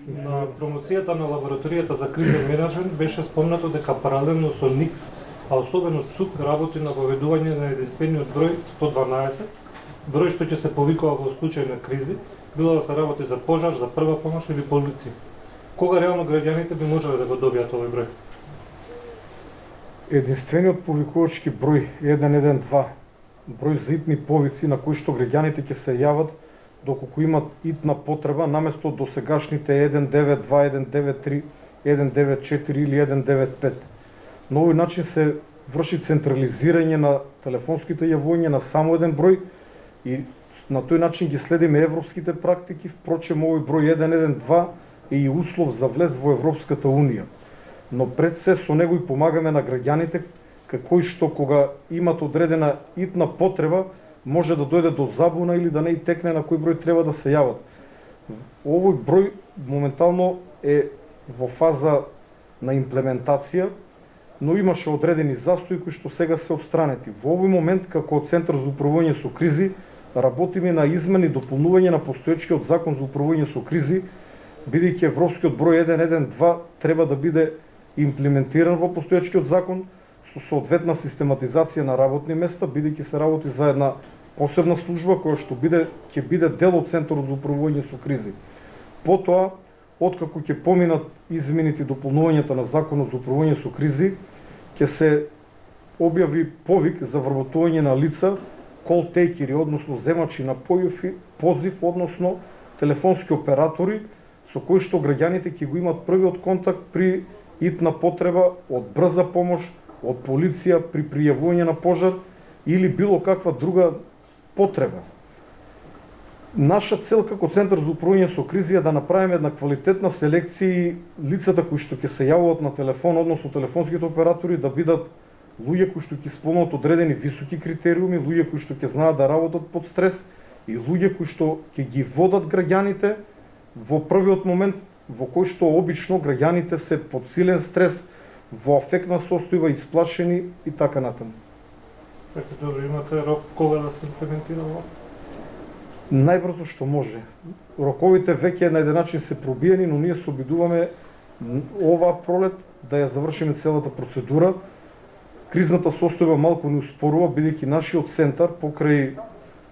На промоцијата на лабораторијата за кризен менеджмент беше спомнато дека паралелно со НИКС, а особено ЦУК работи на воведување на единствениот број 112, број што ќе се повикува во случај на кризи, било да се работи за пожар, за прва помош или полиција. Кога реално граѓаните би можеле да го добијат овој број? Единствениот повикувачки број 112, број за итни повици на кои што граѓаните ќе се јават доколку имат итна потреба, наместо досегашните 192, 193, 194 или 195. На овој начин се врши централизирање на телефонските јавувања на само еден број и на тој начин ги следиме европските практики. Впрочем, овој број 112 е и услов за влез во Европската унија. Но пред се со него и помагаме на граѓаните кои што кога имат одредена итна потреба може да дојде до забуна или да не и текне на кој број треба да се јават. Овој број моментално е во фаза на имплементација, но имаше одредени застои кои што сега се отстранети. Во овој момент, како Центар за управување со кризи, работиме на измени и дополнување на постоечкиот закон за управување со кризи, бидејќи европскиот број 112 треба да биде имплементиран во постоечкиот закон со соодветна систематизација на работни места, бидејќи се работи за една посебна служба која што ќе биде дел од Центарот за управување со кризи. Потоа, откако ќе поминат измените и дополнувањата на Законот за управување со кризи, ќе се објави повик за вработување на лица, call takeri, односно земачи на позив, односно телефонски оператори, со кои што граѓаните ќе го имат првиот контакт при итна потреба од брза помош, од полиција при пријавување на пожар или било каква друга потреба. Наша цел како Центар за управување со кризи е да направиме една квалитетна селекција и лицата кои што ќе се јавуваат на телефон, односно телефонските оператори, да бидат луѓе кои што ќе исполнуваат одредени високи критериуми, луѓе кои што ќе знаат да работат под стрес и луѓе кои што ќе ги водат граѓаните во првиот момент во кој што обично граѓаните се под силен стрес, во афектна состојба, исплашени и така натаму. Така, добро, имате рок кога да се имплементира ова? Најбрзо што може. Роковите веќе на еден начин се пробиени, но ние се обидуваме оваа пролет да ја завршиме целата процедура. Кризната состојба малку не успорува, бидејќи нашиот центар покрај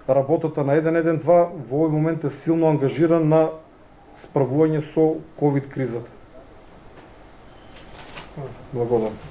работата на 112 во овој момент е силно ангажиран на справување со ковид кризата. Благодарам.